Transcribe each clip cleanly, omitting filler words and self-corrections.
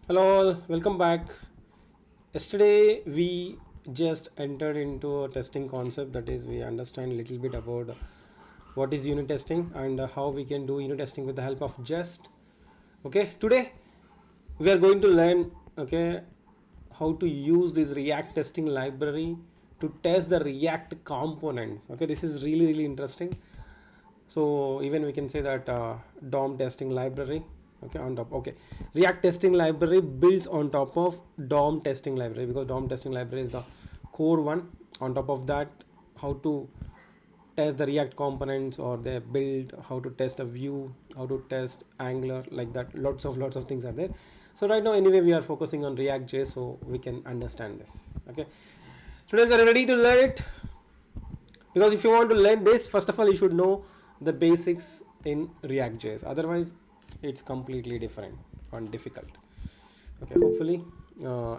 Hello, all, welcome back. Yesterday we just entered into a testing concept, that is, we understand a little bit about what is unit testing and how we can do unit testing with the help of Jest. Okay, today we are going to learn, okay, how to use this React testing library to test the React components. Okay, this is really interesting. So even we can say that DOM testing library, okay, on top. Okay, React testing library builds on top of DOM testing library, because DOM testing library is the core one. On top of that, how to test the React components or they build, how to test a view, how to test Angular, like that. Lots of things are there. So right now, anyway, we are focusing on React.js, so we can understand this. Okay, students, are you ready to learn it? Because if you want to learn this, first of all you should know the basics in React.js, otherwise it's completely different and difficult. Okay, hopefully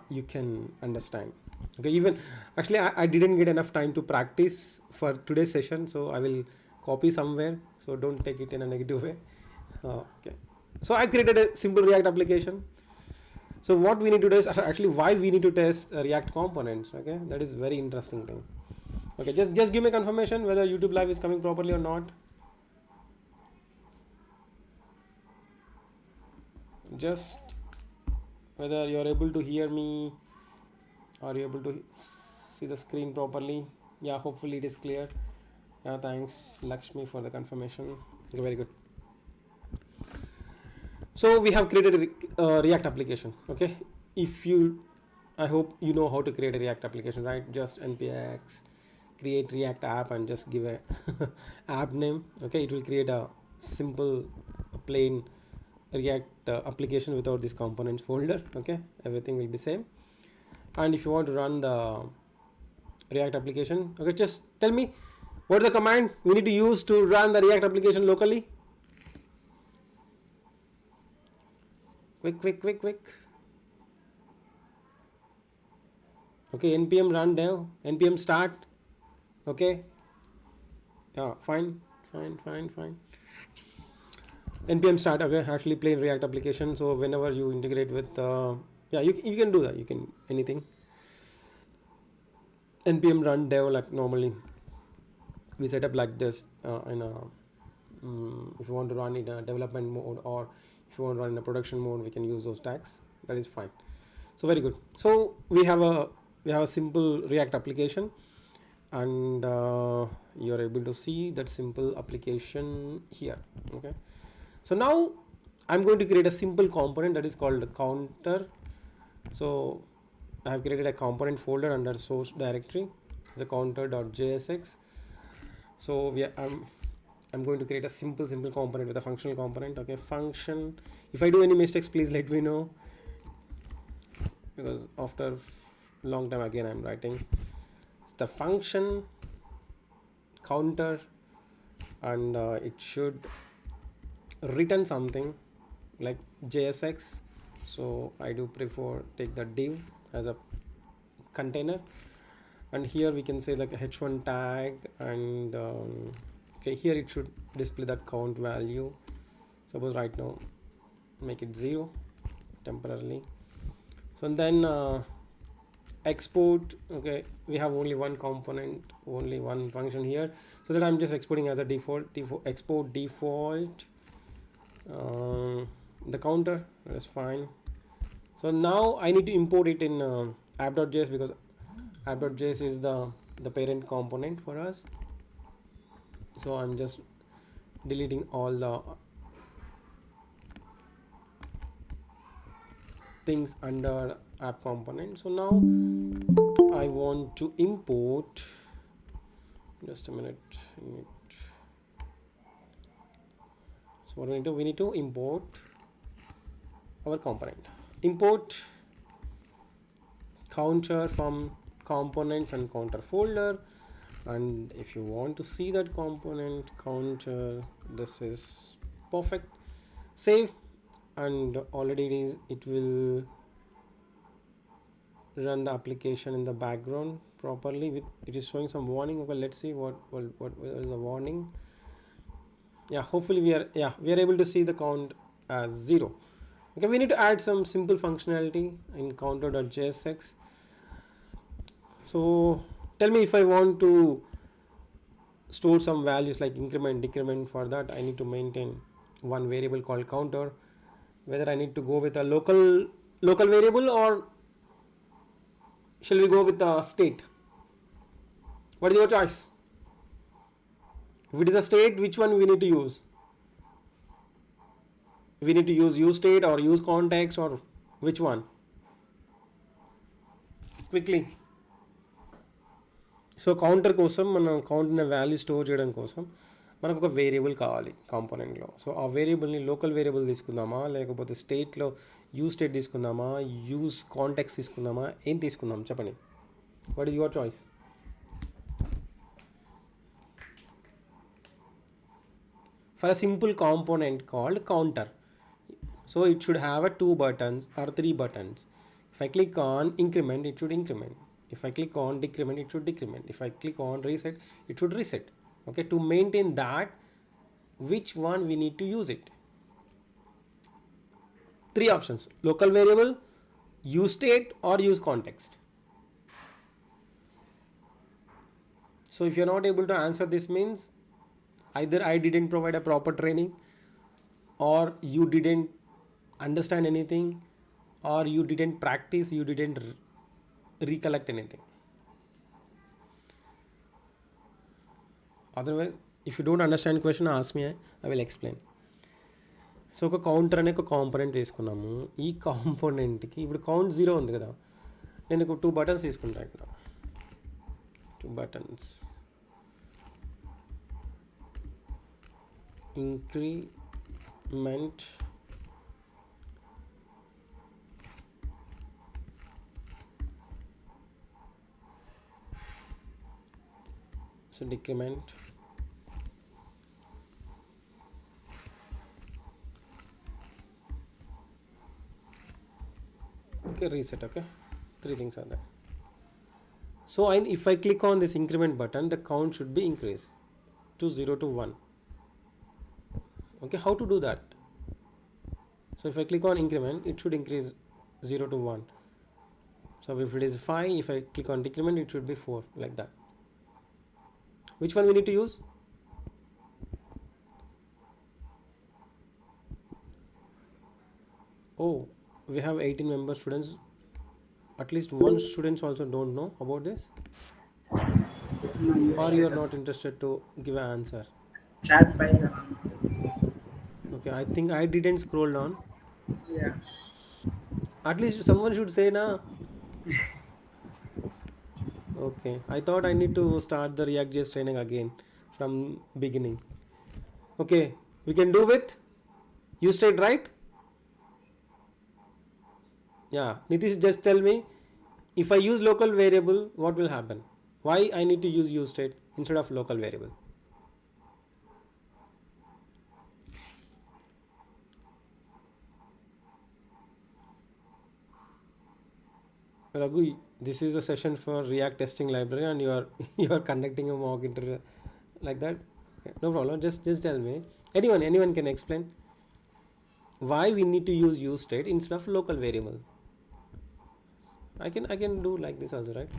you can understand. Okay, even actually I didn't get enough time to practice for today's session, so I will copy somewhere, so don't take it in a negative way. Okay, so I created a simple React application. So what we need to do is actually why we need to test React components. Okay, that is very interesting thing. Okay, just give me confirmation whether YouTube live is coming properly or not. Just whether you are able to hear me, are you able to see the screen properly? Yeah, hopefully it is clear. Yeah, thanks Lakshmi for the confirmation. Okay, very good. So we have created a React application. Okay, if you, I hope you know how to create a React application, right? Just npx create React app and just give a app name. Okay, it will create a simple plain React application without this components folder. Okay, everything will be same. And if you want to run the React application, okay, just tell me what is the command we need to use to run the React application locally. Quick. Okay, npm run dev, npm start. Okay, yeah, fine. Npm start. Okay, actually plain React application. So whenever you integrate with yeah, you can do that, you can anything. Npm run dev, like normally we set up like this in a if you want to run in a development mode, or if you want to run in a production mode, we can use those tags. That is fine. So very good. So we have a simple React application, and you're able to see that simple application here. Okay, so now I'm going to create a simple component that is called counter. So I have created a component folder under source directory as a counter.jsx. So I'm going to create a simple component with a functional component. Okay, function. If I do any mistakes, please let me know, because after long time again I'm writing. It's the function counter, and it should return something like JSX. So I do prefer take the div as a container, and here we can say like a h1 tag, and okay, here it should display the count value. Suppose right now make it 0 temporarily. So and then export. Okay, we have only one component, only one function here, so that I'm just exporting as a default export default the counter. That's fine. So now I need to import it in app.js, because app.js is the parent component for us. So I'm just deleting all the things under app component. So now I want to import, just a minute. So what we need to import our component. Import counter from components and counter folder, and if you want to see that component counter, this is perfect. Save, and already it will run the application in the background properly. With it is showing some warning. Okay, let's see what is the warning. Yeah, hopefully we are able to see the count as 0. Okay, we need to add some simple functionality in counter.jsx. So tell me, if I want to store some values like increment, decrement, for that I need to maintain one variable called counter. Whether I need to go with a local variable, or shall we go with the state? What is your choice? If it is a state, which one we need to use? We need to use useState or use context, or which one? Quickly. So counter కోసం మనం కౌంట్ని value store చేయడం కోసం మనకు ఒక variable కావాలి కాంపోనెంట్లో. So ఆ వేరియబుల్ని local variable తీసుకుందామా, లేకపోతే స్టేట్లో యూజ్ స్టేట్ తీసుకుందామా, యూజ్ కాంటెక్స్ట్ తీసుకుందామా, ఏం తీసుకుందాం చెప్పండి. What is your choice? For a simple component called counter, so it should have a 2 buttons or 3 buttons. If I click on increment, it should increment. If I click on decrement, it should decrement. If I click on reset, it should reset. Okay, to maintain that, which one we need to use it? 3 options: local variable, use state, or use context. So if you're not able to answer this, means either I didn't provide a proper training, or you didn't understand anything, or you didn't practice, you didn't recollect anything. Otherwise, if you don't understand question, ask me, I will explain. So ఒక counter అనే ఒక component తీసుకున్నాము. ఈ కాంపోనెంట్కి ఇప్పుడు count 0 ఉంది కదా, నేను ఒక 2 బటన్స్ తీసుకుంటాను. ఇక్కడ 2 buttons, increment, so decrement, okay, reset. Okay, 3 things are there. So if I click on this increment button, the count should be increased to 0 to 1. Okay, how to do that? So if I click on increment, it should increase 0 to 1. So if it is 5, if I click on decrement, it should be 4, like that. Which one we need to use? Oh, we have 18 member students. At least one students also don't know about this, or you are not interested to give an answer. Chat by Okay, I think I didn't scroll down. yeah. At least someone should say na. Okay, I thought I need to start the React.js training again from beginning. Okay, we can do with useState, right? Yeah, Nitish, just tell me, if I use local variable, what will happen? Why I need to use useState instead of local variable? Raghu, this is a session for React testing library, and you are conducting a mock interview like that. Okay, no problem. Just tell me. Anyone can explain why we need to use useState instead of local variable. I can do like this also, right?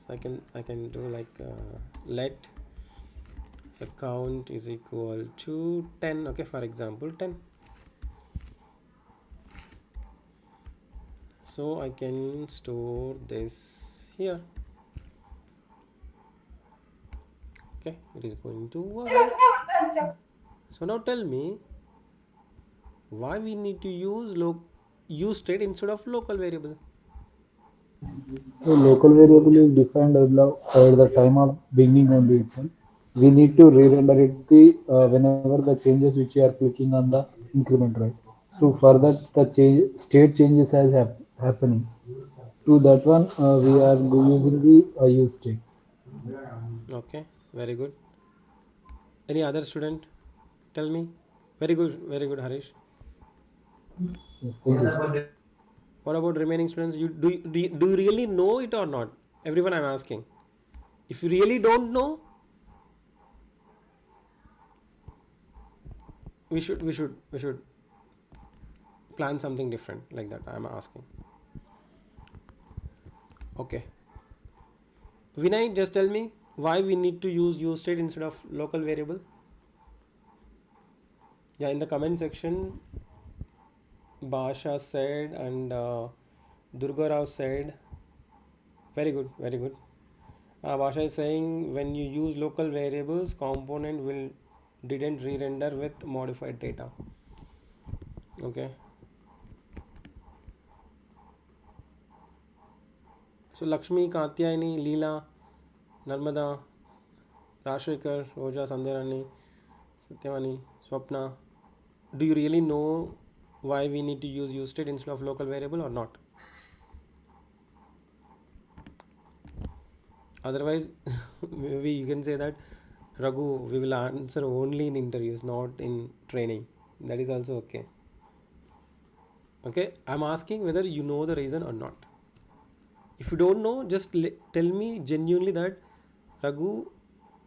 So I can do like let so count is equal to 10. Okay, for example 10. So I can store this here. Okay, it is going to work. So now tell me, why we need to use state instead of local variable? So local variable is defined at the time of beginning only itself. We need to re-render it whenever the changes which we are clicking on the increment, right? So for that the state changes as happening. To that one we are using the use state. Okay, very good. Any other student? Tell me. Very good, Harish. Thank you. What about remaining students? Do you really know it or not? Everyone, I'm asking. If you really don't know, we should plan something different like that? I'm asking. Okay. Vinay, just tell me why we need to use state instead of local variable. Yeah, in the comment section, Basha said and Durga Rao said, very good, very good. Basha is saying when you use local variables, component will didn't re-render with modified data. Okay. So Lakshmi, Katyayani, Leela, Narmada, Rashikar, Roja, Sandhya, Satyavani, Swapna, do you really know why we need to use state instead of local variable or not? Otherwise, maybe you can say that Raghu, we will answer only in interviews, not in training. That is also okay. Okay, I'm asking whether you know the reason or not. If you don't know, just tell me genuinely that Raghu,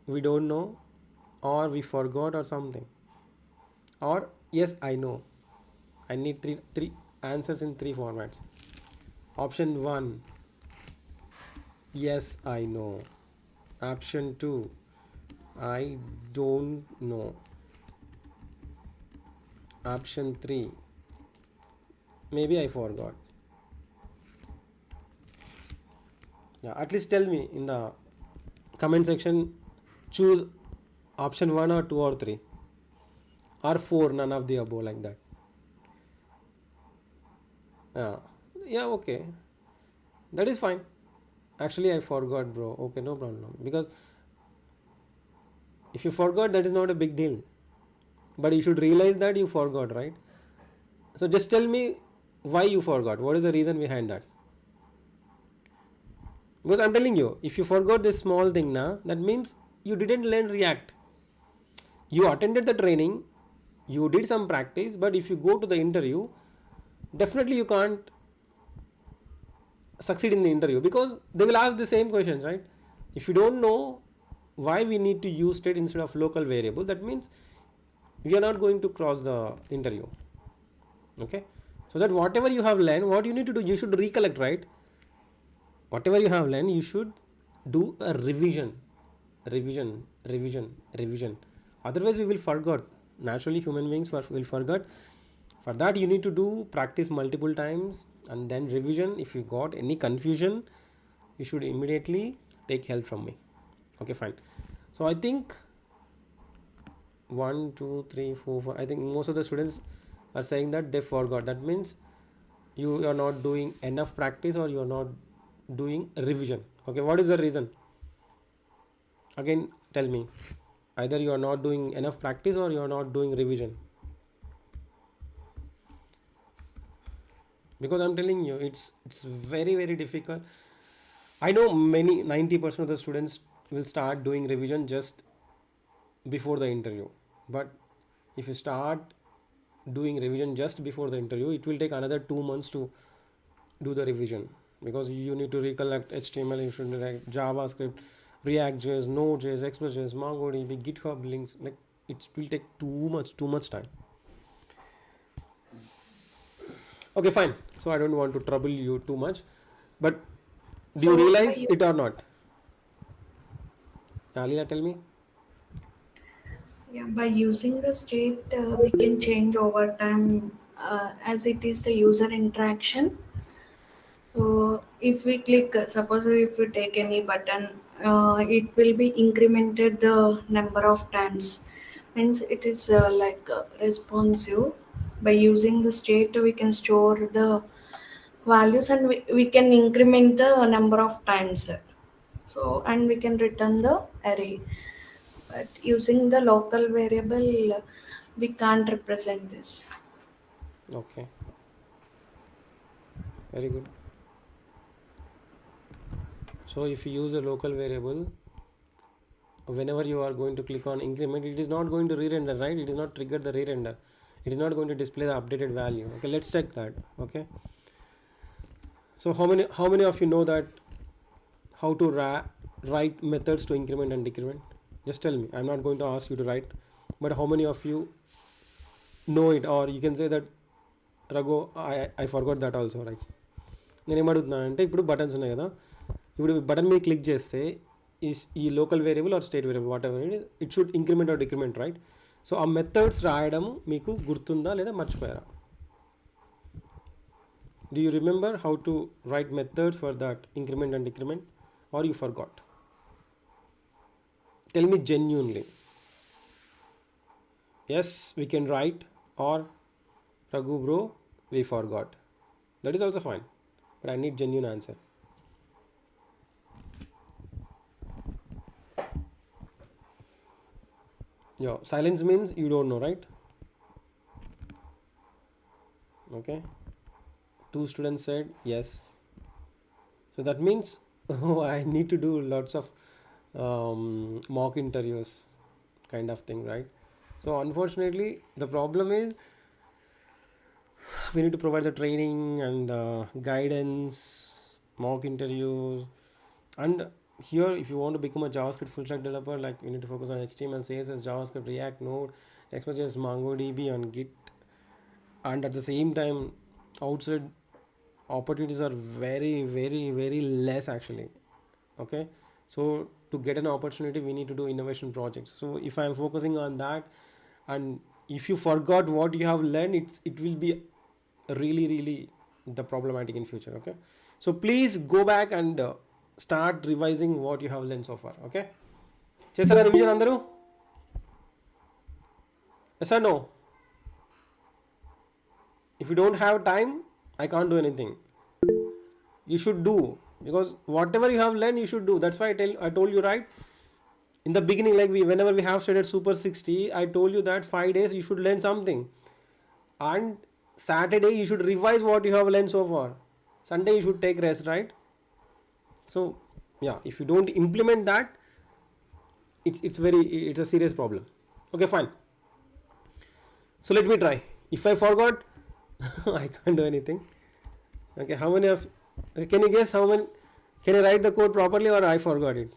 we don't know, or we forgot, or something. Or yes, I know. I need three answers in 3 formats. Option 1, yes, I know. Option 2, I don't know. Option 3, maybe I forgot. Yeah, at least tell me in the comment section, choose option 1 or 2 or 3 or 4, none of the above, like that. Yeah, okay, that is fine. Actually, I forgot, bro. Okay, no problem, because if you forgot, that is not a big deal, but you should realize that you forgot, right? So just tell me why you forgot. What is the reason behind that? Because I'm telling you, if you forgot this small thing now, that means you didn't learn React. You attended the training, you did some practice, but if you go to the interview, definitely you can't succeed in the interview, because they will ask the same questions, right? If you don't know why we need to use state instead of local variable, that means we are not going to cross the interview. Okay, so that whatever you have learned, what you need to do, you should recollect, right? Whatever you have learned, you should do a revision. Otherwise we will forget. Naturally human beings will forget. For that you need to do practice multiple times and then revision. If you got any confusion, you should immediately take help from me. Okay, fine. So I think 1 2 3 4 5, I think most of the students are saying that they forgot. That means you are not doing enough practice, or you are not doing revision. Okay, what is the reason? Again, tell me. Either you are not doing enough practice or you are not doing revision. Because I'm telling you, it's very difficult. I know many 90% of the students will start doing revision just before the interview. But if you start doing revision just before the interview, it will take another 2 months to do the revision, because you need to recollect HTML, you should recollect JavaScript, React.js, Node.js, Express.js, MongoDB, GitHub links. Like, it will take too much time. Okay, fine. So I don't want to trouble you too much, but do you realize it or not? Alila, tell me. Yeah, by using the state, we can change over time as it is the user interaction. So if we click, suppose if we take any button, it will be incremented the number of times. Means it is responsive. By using the state, we can store the values and we can increment the number of times. So and we can return the array. But using the local variable, we can't represent this. Okay, very good. So if you use a local variable, whenever you are going to click on increment, it is not going to re-render, right? It is not trigger the re-render. It is not going to display the updated value. Okay, let's check that. Okay, so how many of you know that how to write methods to increment and decrement? Just tell me. I'm not going to ask you to write, but how many of you know it? Or you can say that Raghu I forgot that also right. నేను ఏమడుగుతున్నానంటే ఇప్పుడు buttons ఉన్నాయి కదా, ఇప్పుడు button మీద click చేస్తే ఈ local variable or state variable whatever it should increment or decrement right. So ఆ methods రాయడం మీకు గుర్తుందా లేదా మర్చిపోయారా? Do you remember how to write methods for that increment and decrement, or you forgot? Tell me genuinely. Yes, we can write, or Raghu bro, we forgot. That is also fine, but I need genuine answer. Yeah, silence means you don't know, right? Okay. 2 students said yes. So that means I need to do lots of mock interviews kind of thing, right? So unfortunately the problem is we need to provide the training and guidance, mock interviews, and here if you want to become a JavaScript full stack developer, like you need to focus on HTML, CSS, JavaScript, React, Node, Express.js, MongoDB, and Git. And at the same time outside opportunities are very very very less actually. Okay, so to get an opportunity we need to do innovation projects. So if I am focusing on that, and if you forgot what you have learned, it will be really the problematic in future. Okay, so please go back and start revising what you have learned so far. Okay, chesara revision andaru? Yes or no? If you don't have time, I can't do anything. You should do, because whatever you have learned you should do. That's why I told you right in the beginning, like whenever we have studied Super 60, I told you that 5 days you should learn something, and Saturday you should revise what you have learned so far. Sunday you should take rest, right? So yeah, if you don't implement that, it's a serious problem. Okay, fine. So let me try. If I forgot, I can't do anything. Okay, how many of, can you guess how many, can I write the code properly or I forgot it?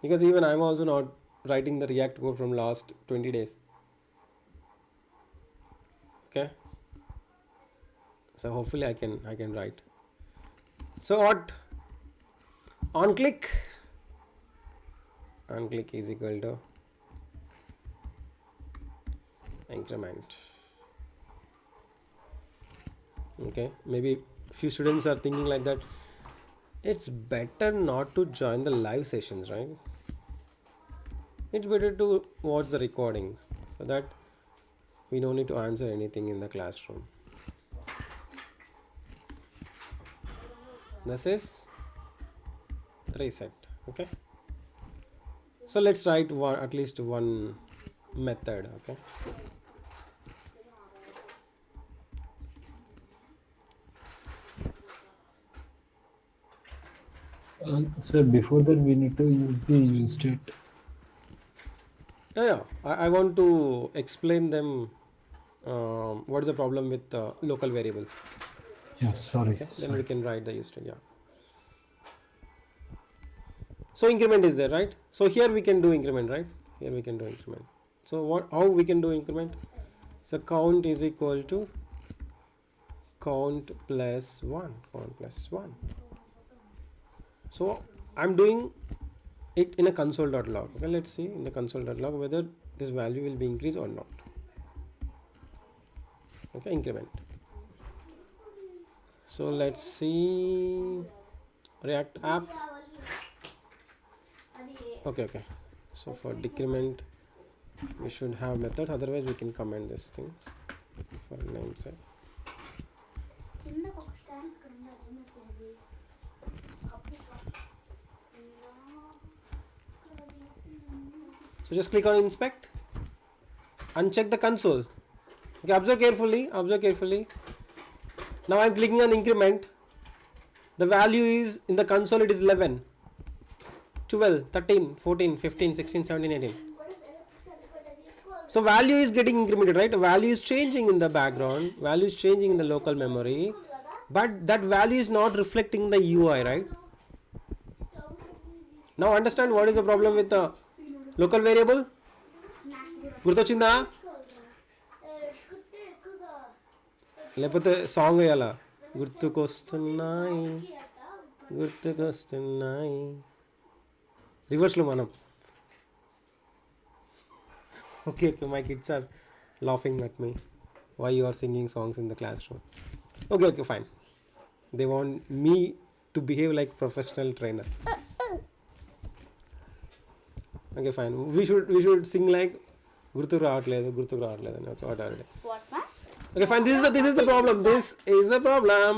Because even I'm also not writing the React code from last 20 days. Okay, so hopefully I can write. So what, on click is equal to increment. Okay, maybe few students are thinking like that, it's better not to join the live sessions, right? It's better to watch the recordings so that we don't need to answer anything in the classroom. This is reset. Okay, so let's write at least one method. Okay, Sir, before that we need to use the use state. yeah, I want to explain them what is the problem with local variable. Yeah, sorry. Okay, then we can write the use state. Yeah, so increment is there, right? So here we can do increment, right? Here we can do increment. So how we can do increment? So count is equal to count plus 1. So I'm doing it in a console.log. Okay, let's see in the console.log whether this value will be increased or not. Okay, increment. So let's see React app. Okay, so for decrement we should have methods, otherwise we can comment these things for namesake. So just click on inspect and check the console. Okay, observe carefully. Now I'm clicking on increment. The value is in the console, it is 11, 12, 13, 14, 15, 16, 17, 18. So value is getting incremented, right? Value is changing in the background, value is changing in the local memory, but that value is not reflecting the UI, right? Now understand what is the problem with the local variable? Gurtochinda? లేకపోతే song వేయాలా, గుర్తుకొస్తున్నాయి గుర్తుకొస్తున్నాయి, రివర్స్లో మనం. Okay, my kids are laughing at me. Why you are singing songs in the classroom? Okay, fine. They want me to behave like professional trainer. Okay, fine. We should sing like గుర్తుకు రావట్లేదు అని. Okay, whatever. What, man? Okay, fine. This is the problem. This is the problem.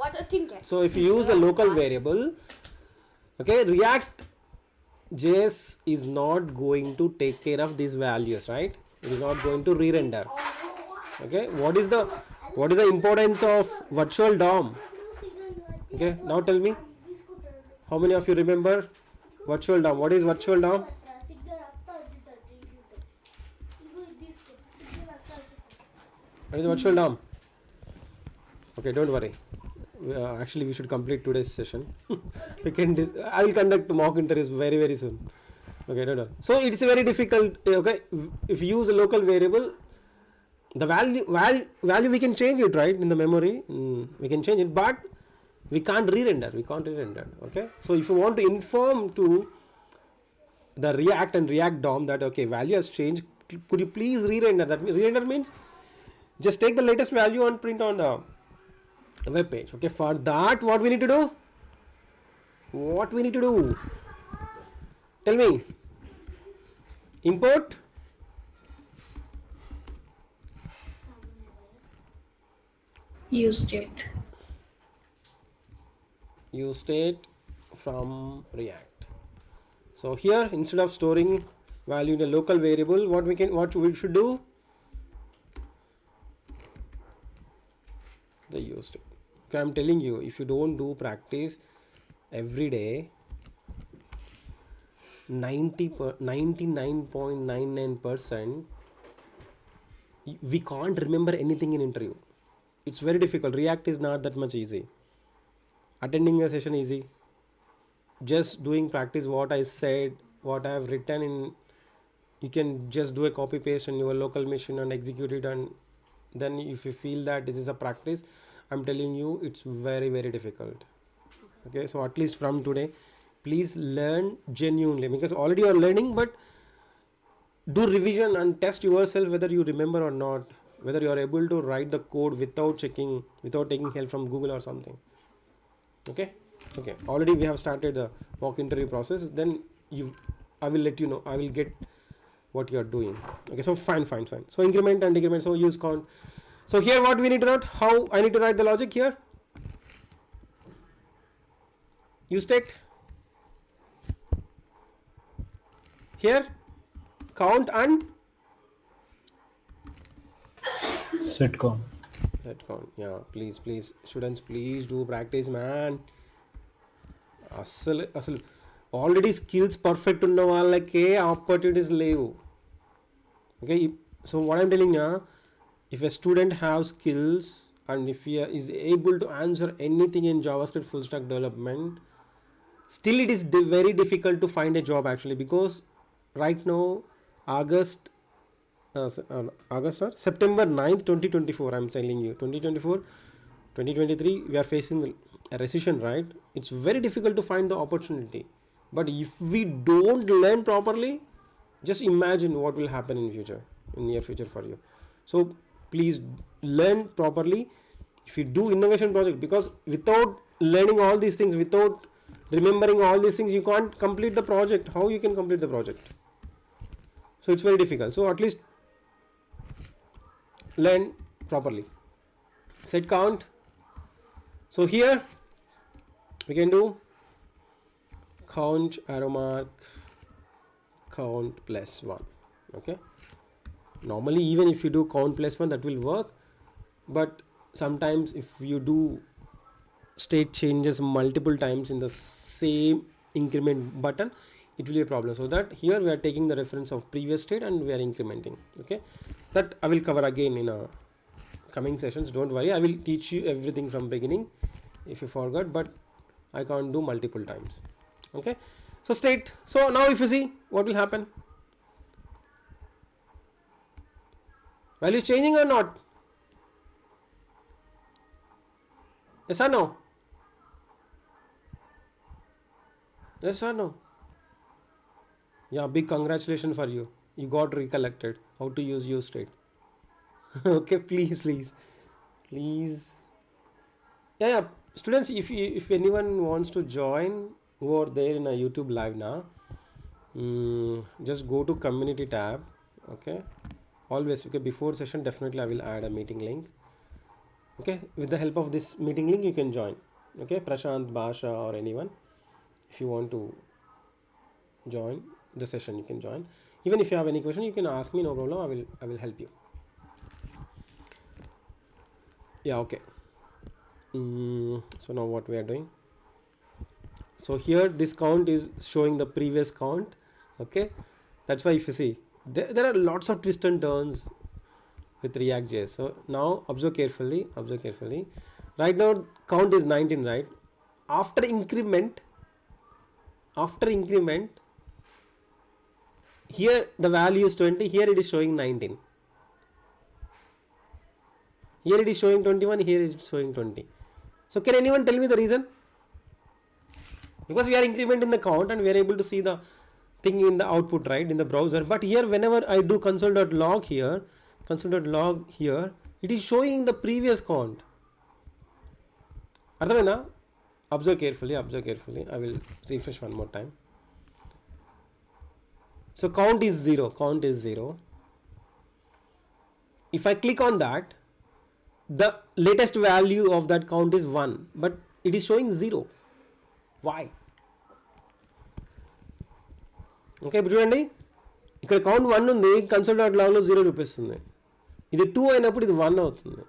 What a thinker. So if you use a local variable, okay, React JS is not going to take care of these values, right? It is not going to re-render. Okay, what is the importance of virtual DOM? Okay, now tell me, how many of you remember virtual DOM? What is virtual DOM? What is virtual DOM? Okay, don't worry. Actually, we should complete today's session. I will conduct mock interviews very, very soon. Okay, don't worry. So it's very difficult. Okay, if you use a local variable, the value we can change it, right? In the memory, we can change it, but we can't re-render. Okay, so if you want to inform to the React and React DOM that okay, value has changed, could you please re-render? That re-render means just take the latest value and print on the web page. Okay, for that what we need to do? Tell me. Import Use state from React. So here, instead of storing value in a local variable, what we should do? The use state. Okay, I'm telling you, if you don't do practice every day, 99.99% we can't remember anything in interview. It's very difficult. React is not that much easy. Attending a session easy. Just doing practice what I said, what I have written in, you can just do a copy paste on your local machine and execute it, and then if you feel that this is a practice, I'm telling you it's very, very difficult. Okay, so at least from today, please learn genuinely, because already you are learning, but do revision and test yourself whether you remember or not, whether you are able to write the code without taking help from Google or something. Okay, already we have started the mock interview process. Then I will let you know, I will get what you are doing. Okay, so fine. So increment and decrement, so use count. So here what we need to note, how I need to write the logic here. Use state. Here count and Set count. Yeah, please students, please do practice, man. అసలు already skills perfect ఉన్న వాళ్ళకే opportunities లేవు. Okay, so what I'm telling, if a student have skills and if he is able to answer anything in JavaScript full stack development, still it is very difficult to find a job actually, because right now September 9th 2024, I'm telling you, 2023 we are facing a recession, right? It's very difficult to find the opportunity, but if we don't learn properly, just imagine what will happen in near future for you. So please learn properly. If you do innovation project, because without learning all these things, without remembering all these things, you can't complete the project. How you can complete the project? So it's very difficult. So at least learn properly. Set count. So here we can do count arrow mark count plus 1. Okay, normally even if you do count plus 1, that will work, but sometimes if you do state changes multiple times in the same increment button, it will be a problem. So that here we are taking the reference of previous state and we are incrementing. Okay, that I will cover again in coming sessions. Don't worry, I will teach you everything from beginning if you forgot, but I can't do multiple times. Okay, so state. So now if you see what will happen, value changing or not? Yes or no? Yes or no? Yeah, big congratulations for you. You got recollected how to use state. Okay, please. Yeah, yeah. Students, if anyone wants to join who are there in a YouTube live now, just go to community tab. Okay, always, okay, before session definitely I will add a meeting link. Okay, with the help of this meeting link you can join. Okay, Prashant, Basha, or anyone, if you want to join the session you can join. Even if you have any question you can ask me, no problem. I will help you. Yeah, okay. So now what we are doing, so here this count is showing the previous count. Okay, that's why if you see there are lots of twists and turns with React.js. So now observe carefully. Right now count is 19, right? After increment, here the value is 20, here it is showing 19. Here it is showing 21, here it is showing 20. So can anyone tell me the reason? Because we are incrementing the count and we are able to see the thing in the output, right, in the browser. But here whenever I do console.log here, it is showing the previous count. Arthamena? Observe carefully. I will refresh one more time. So count is 0. If I click on that, the latest value of that count is 1, but it is showing 0. Why? Okay ఇప్పుడు చూడండి, ఇక్కడ count 1 ఉంది, console.log లో 0 చూపిస్తుంది. ఇది 2 అయినప్పుడు ఇది 1 అవుతుంది.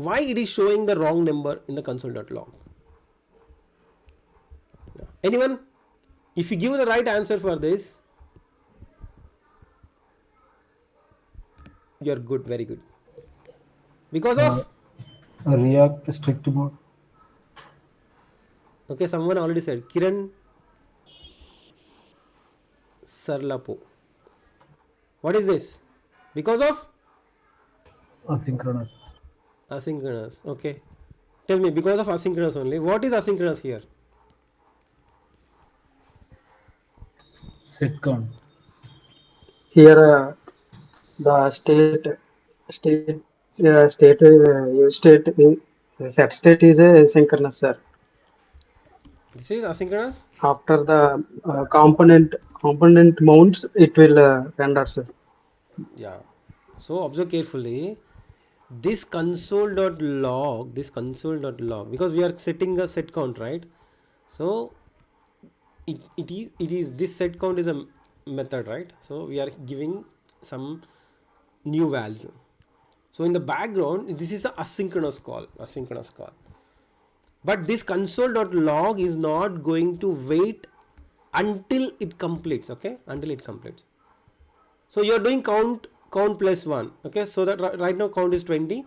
Why it is showing the wrong number in the console.log? Anyone? If you give the right answer for this, you are good, very good. Because of React strict mode. okay, someone already said, Kiran Sarlapo. What is this? Because of Asynchronous. asynchronous. Okay, tell me, because of asynchronous only. What is asynchronous here? Set count. Here the set state is a synchronous, sir. This is asynchronous. After the component mounts, it will render, sir. Yeah. So observe carefully. This console.log, because we are setting a set count, right? So it is this set count is a method, right? So we are giving some new value. So in the background this is a asynchronous call. But this console.log is not going to wait until it completes. Okay, until it completes. So you are doing count plus 1. Okay, so that right now count is 20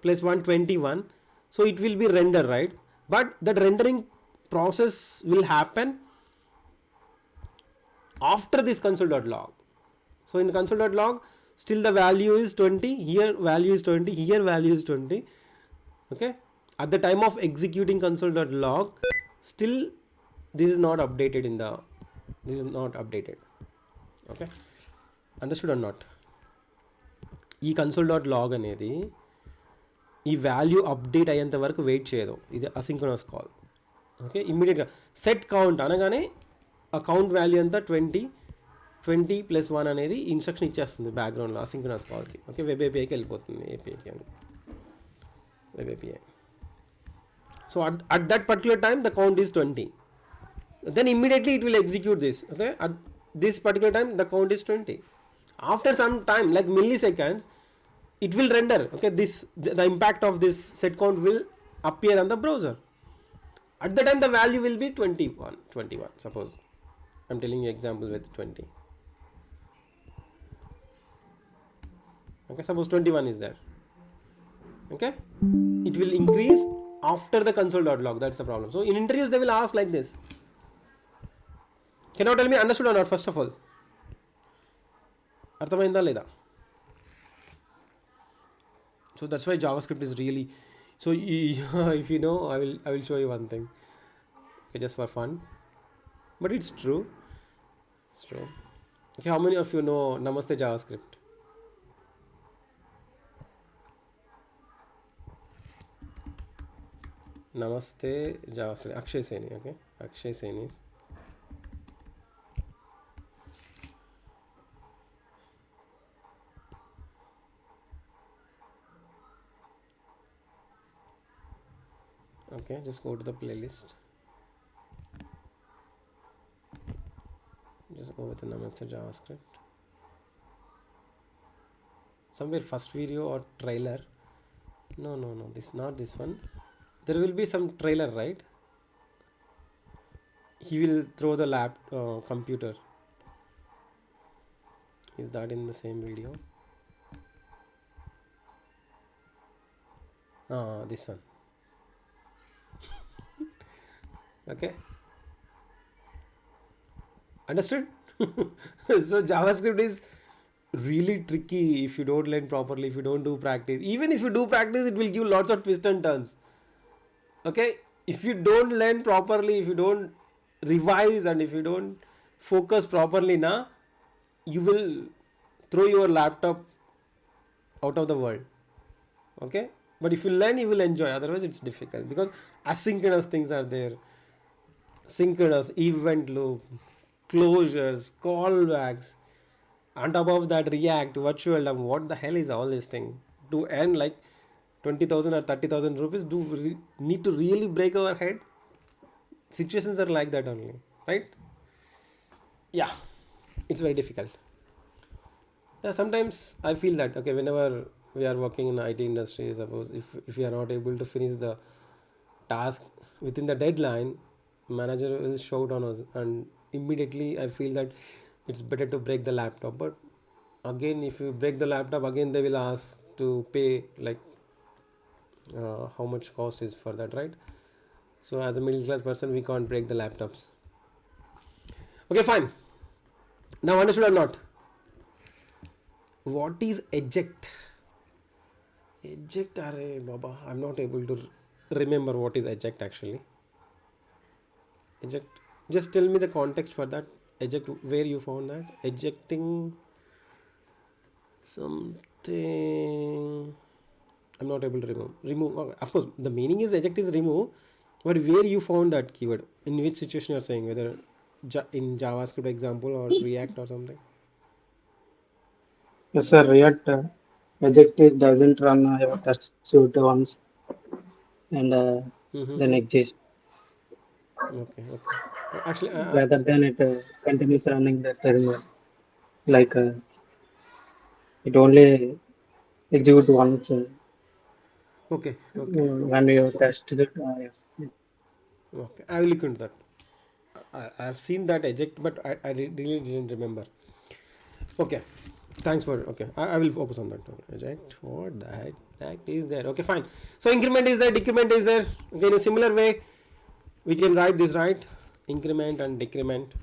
plus 1, 21. So it will be render, right? But that rendering process will happen after this console.log. So in the console.log still the value is 20, here value is 20, here value is 20. Okay, at the time of executing console.log still this is not updated okay, understood or not? ఈ console.log అనేది ఈ value update అయ్యేంత వరకు wait చేయదు. ఇది asynchronous call. Okay, ఇమ్మీడియట్గా set count అనగానే ఆ కౌంట్ వాల్యూ అంతా 20 ప్లస్ 1 అనేది ఇన్స్ట్రక్షన్ ఇచ్చేస్తుంది బ్యాక్గ్రౌండ్లో అసింక్రోనస్ కాల్కి. ఓకే, వెబ్ ఏపీఐకి వెళ్ళిపోతుంది, ఏపీఐకి అని web API. So at that particular time the count is 20, then immediately it will execute this. Okay, at this particular time the count is 20. After some time, like milliseconds, it will render. Okay, the impact of this set count will appear on the browser. At the time the value will be 21. Suppose I'm telling you example with 20. Okay, suppose 21 is there. Okay, it will increase after the console.log. That's the problem. So in interviews they will ask like this. Can you tell me understood or not? First of all, అర్థమైందా లేదా? So that's why JavaScript is really so. If you know, I will show you one thing, okay, just for fun, but it's true. It's true. Okay, how many of you know Namaste JavaScript? Namaste JavaScript. Akshay Seni. Okay, Akshay Seni is. Okay, just go to the playlist. Just go with the Namaste JavaScript. Somewhere first video or trailer. No, this not this one. There will be some trailer, right? He will throw the computer. Is that in the same video? This one. Okay. Understood? So JavaScript is really tricky if you don't learn properly, if you don't do practice. Even if you do practice, it will give lots of twists and turns. Okay, if you don't learn properly, if you don't revise, and if you don't focus properly, you will throw your laptop out of the world. Okay, but if you learn, you will enjoy. Otherwise, it's difficult because asynchronous things are there. Synchronous, event loop, closures, callbacks, and above that React, virtual DOM. What the hell is all this thing? To earn like 20,000 or 30,000 rupees, do we need to really break our head? Situations are like that only, right? Yeah, it's very difficult. Yeah, sometimes I feel that, okay, whenever we are working in IT industry, suppose if we are not able to finish the task within the deadline, manager will shout on us, and immediately I feel that it's better to break the laptop. But again, if you break the laptop, again they will ask to pay like how much cost is for that, right? So as a middle class person, we can't break the laptops. Okay, fine. Now understood or not? What is eject? Eject, arey baba, I'm not able to remember what is eject actually. Eject. Just tell me the context for that. Eject, where you found that? Ejecting something. I'm not able to remove. Of course, the meaning is eject is remove, but where you found that keyword? In which situation you are saying? Whether in JavaScript example or React or something? Yes, sir. React eject is doesn't run your test suite once and then exist. Okay. Actually, Rather than it continues running the terminal. Like it only execute once okay. when you test it. Yes. Okay, I will look into that. I have seen that eject, but I really didn't remember. Okay, thanks for. Okay, I will focus on that. Okay. Eject, what the heck is there? Okay, fine. So increment is there, decrement is there. Okay, in a similar way, we can write this, right? Increment and decrement.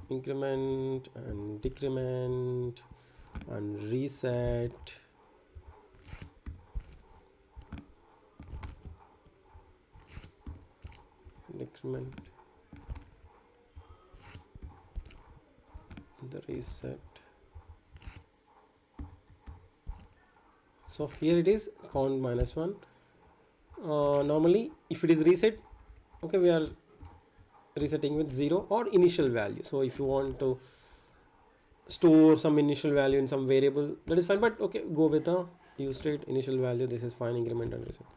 Increment and decrement and reset. Decrement, the reset. So here it is count -1. Normally if it is reset, okay, we are resetting with 0 or initial value. So if you want to store some initial value in some variable, that is fine, but okay, go with the use state initial value. This is fine, increment and reset.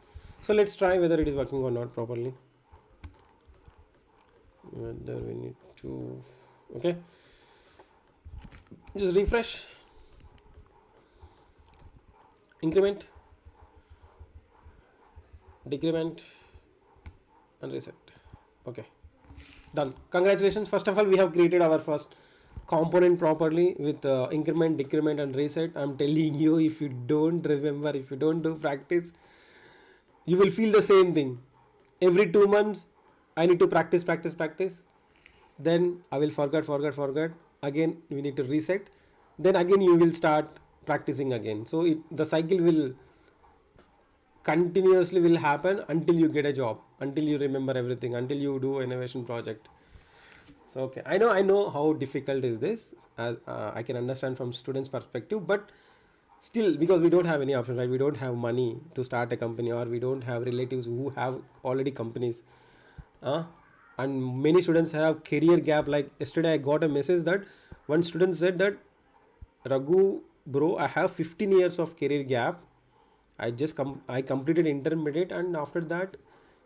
So let's try whether it is working or not properly. Whether we need to, okay, just refresh, increment, decrement and reset. Okay, done. Congratulations. First of all, we have created our first component properly with increment, decrement and reset. I'm telling you, if you don't remember, if you don't do practice, you will feel the same thing. Every 2 months I need to practice. then I will forget. Again, we need to reset. Then again, you will start practicing again. So the cycle will continuously will happen until you get a job, until you remember everything, until you do innovation project. So okay, I know how difficult is this, as I can understand from students perspective, but still, because we don't have any option, right? We don't have money to start a company, or we don't have relatives who have already companies, uh, and many students have career gap. Like yesterday I got a message that one student said that, Raghu bro, I have 15 years of career gap. I completed intermediate, and after that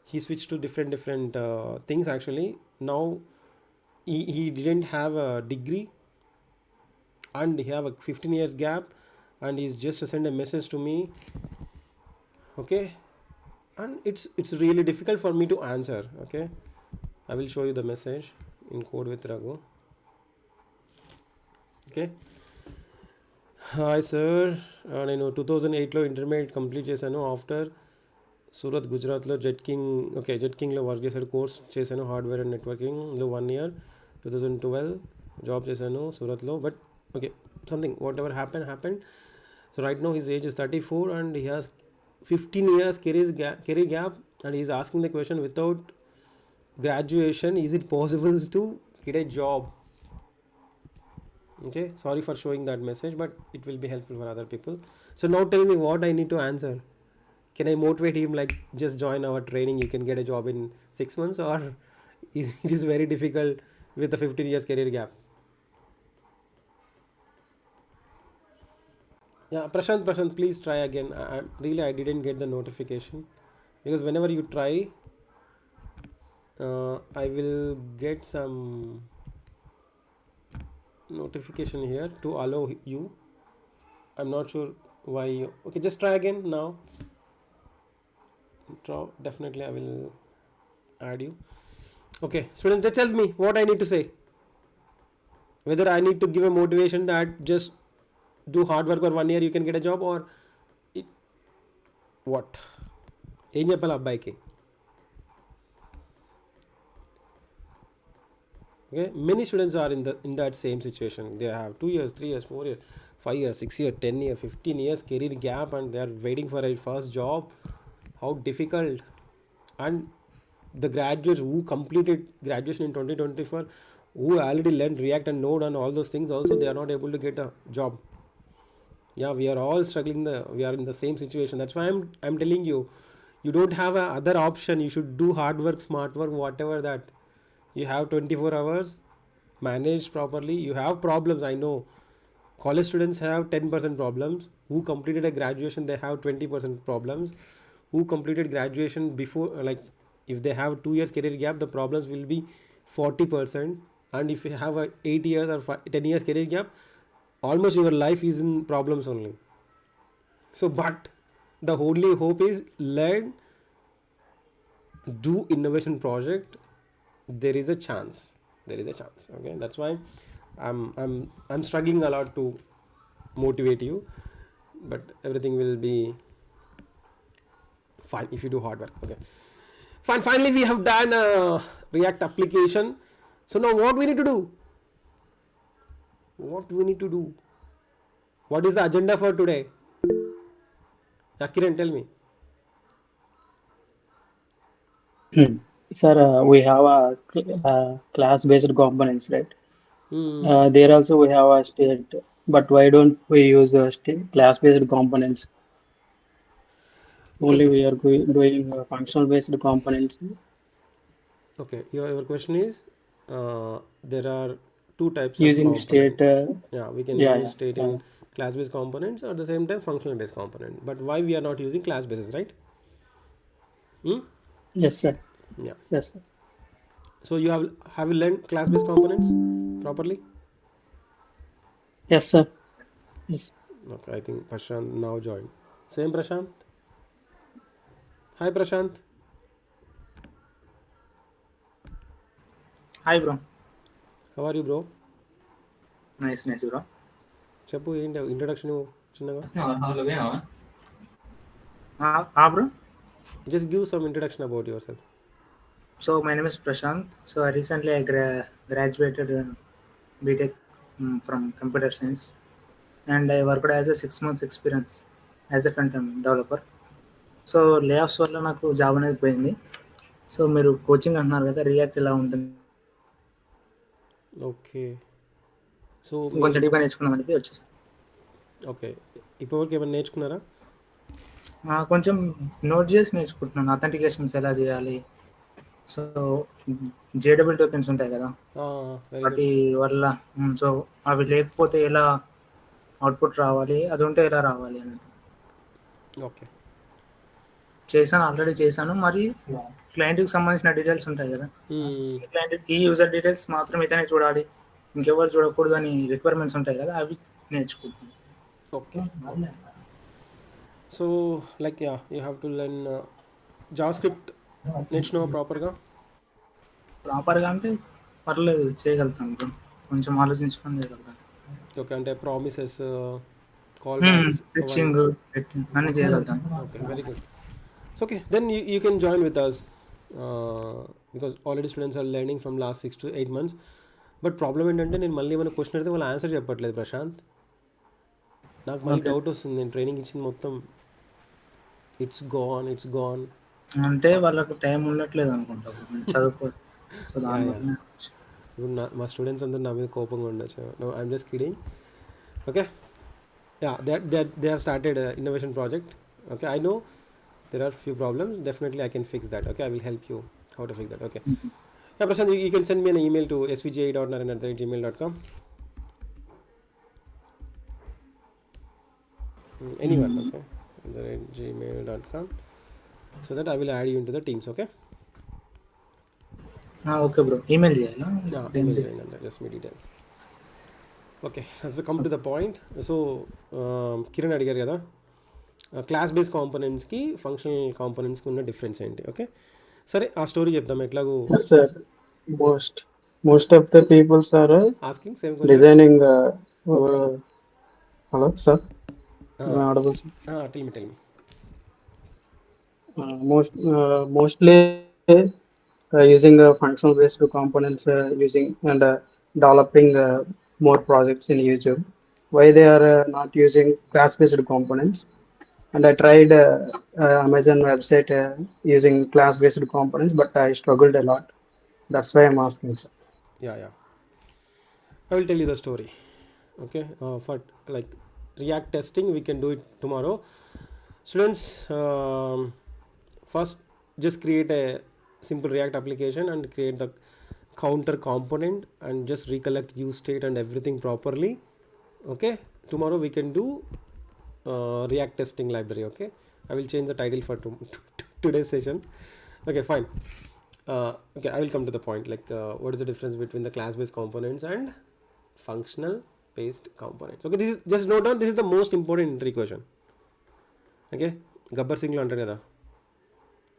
he switched to different things. Actually now he didn't have a degree, and he have a 15 years gap, and he's just sent a message to me. Okay, and it's really difficult for me to answer. Okay, I will show you the message in Code with Raghu. Okay, hi sir, నేను 2008లో intermediate complete చేశాను. After Surat గుజరాత్లో jet కింగ్లో work చేశాను. Course చేశాను hardware and నెట్వర్కింగ్లో 1 year. 2012 job చేశాను సూరత్లో. But okay, something whatever happened. So right now his age is 34 and he has 15 years career gap, and he is asking the question, without graduation is it possible to get a job? Okay, sorry for showing that message, but it will be helpful for other people. So now tell me what I need to answer. Can I motivate him like, just join our training, you can get a job in 6 months, or it is very difficult with the 15 years career gap? Yeah, Prashant, please try again. I didn't get the notification, because whenever you try, I will get some notification here to allow you. I'm not sure why okay, just try again now. Definitely I will add you. Okay, students, just tell me what I need to say, whether I need to give a motivation that just do hard work for 1 year you can get a job, or what ఏం చెప్పాలి అబ్బాయికి? Okay, many students are in that same situation. They have 2 years, 3 years, 4 years, 5 years, 6 years, 10 years, 15 years career gap, and they are waiting for a first job. How difficult. And the graduates who completed graduation in 2024, who already learned React and Node and all those things, also they are not able to get a job. Yeah, we are all struggling. We are in the same situation. That's why I'm telling you, you don't have a other option. You should do hard work, smart work, whatever that. You have 24 hours, manage properly. You have problems, I know. College students have 10% problems. Who completed a graduation, they have 20% problems. Who completed graduation before, like if they have 2 years career gap, the problems will be 40%. And if you have a 8 years or 10 years career gap, almost your life is in problems only. So, but the only hope is learn, do innovation project. There is a chance. Okay, that's why I'm struggling a lot to motivate you, but everything will be fine if you do hard work. Okay, fine. Finally, we have done a React application. So now what we need to do? What is the agenda for today? Kiran, tell me. Sir, we have a class-based components, right? There also we have a state, but why don't we use class-based components? Only we are doing functional-based components. Okay, your question is, there are two types Using of component. state. Yeah, we can use state in class-based components, or at the same time functional-based component. But why we are not using class-bases, right? Yes, sir. Yeah. Yes, sir. So you have you learned class-based components properly? Yes, sir. Yes. Okay, I think Prashant now joined. Same Prashant. Hi Prashant. Hi bro. How are you, bro? Nice bro. చెప్పు, ఏంటి introduction చిన్నగా? Bro. Just give some introduction about yourself. So my name is Prashant. So I recently graduated BTech from computer science, and I worked as a 6 months experience as a front end developer. So layoffs వల్ల నాకు job అనేది పోయింది. So మీరు coaching అంటున్నారు కదా, react ఎలా ఉంటుంది, okay. So కొంచెం డీప్గా నేర్చుకుందామని చెప్పి వచ్చేసాను. ఓకే, ఇప్పటివరకు ఏమైనా నేర్చుకున్నారా? కొంచెం నోట్ చేసి నేర్చుకుంటున్నాను, అథెంటికేషన్స్ ఎలా చేయాలి. సో జేడబుల్ టోకెన్స్ ఉంటాయి కదా, వెరీ గుడ్. వాటి వల్ల సో అవి లేకపోతే ఎలా అవుట్పుట్ రావాలి, అది ఉంటే ఎలా రావాలి అని ఓకే. చేశాను, ఆల్రెడీ చేశాను. మరి క్లయింట్కి సంబంధించిన డీటెయిల్స్ ఉంటాయి కదా, ఈ యూజర్ డీటెయిల్స్ మాత్రం ఇతనే చూడాలి, ఇంకెవరు చూడకూడదు అని రిక్వైర్మెంట్స్ ఉంటాయి కదా, అవి నేర్చుకుంటున్నాను. Okay. So like you have to learn Java script ప్రాపర్గా? ప్రాపర్గా అంటే పర్లేదు, చేయగలుగుతాను bro. కొంచెం ఆలోచించుకొని చేయగలుగుతాను. ఓకే, అంటే ప్రామిసెస్, కాల్ స్విచ్చింగ్ అన్ని చేయగలుగుతాను. Okay, very good. Okay, then you can join with us because already students are learning from last 6 to 8 months. But problem ఏంటంటే నేను మళ్ళీ ఏమైనా క్వశ్చన్ అడిగితే వాళ్ళు ఆన్సర్ చెప్పట్లేదు ప్రశాంత్. నాకు మళ్ళీ డౌట్ వస్తుంది. నేను ట్రైనింగ్ ఇచ్చింది మొత్తం ఇట్స్ గాన్ అంటే వాళ్ళకు టైం ఉండట్లేదు అనుకుంటారు చదువుకో. సో ఇప్పుడు మా స్టూడెంట్స్ అందరూ నా మీద కోపంగా ఉండొచ్చు. No, I'm just kidding. Okay, yeah, they have started innovation project. Okay, I know there are few problems. Definitely I can fix that. Okay, I will help you how to fix that. Okay. Yeah, Prashant, you can send me an email to svj.naren@gmail.com. Anyone, okay, @gmail.com, so that I will add you into the teams. Okay. Okay bro, email చేయాలా? Email చేయండి, just me details. Okay, let's come to the point. So Kiran అడిగారు కదా, class base కాంపోనెంట్స్కి functional కాంపోనెంట్స్కి ఉన్న difference ఏంటి? Okay, సరే ఆ story చెప్దాం. ఎట్లాగో sir most of the people are asking same designing hello sir, am I audible sir? Tell me Mostly using functional based components, using and developing more projects in YouTube. Why they are not using class based components? And I tried Amazon website using class based components, but I struggled a lot. That's why I'm asking sir. Yeah, I will tell you the story. Okay, for like React testing we can do it tomorrow. Students, first just create a simple React application and create the counter component and just recollect use state and everything properly. Okay, tomorrow we can do React testing library. Okay, I will change the title for today's session. Okay, fine. Okay, I will come to the point. Like, what is the difference between the class-based components and functional-based components? Okay, this is just note down. This is the most important entry question. Okay, Gabbar Singh lo antaru kada.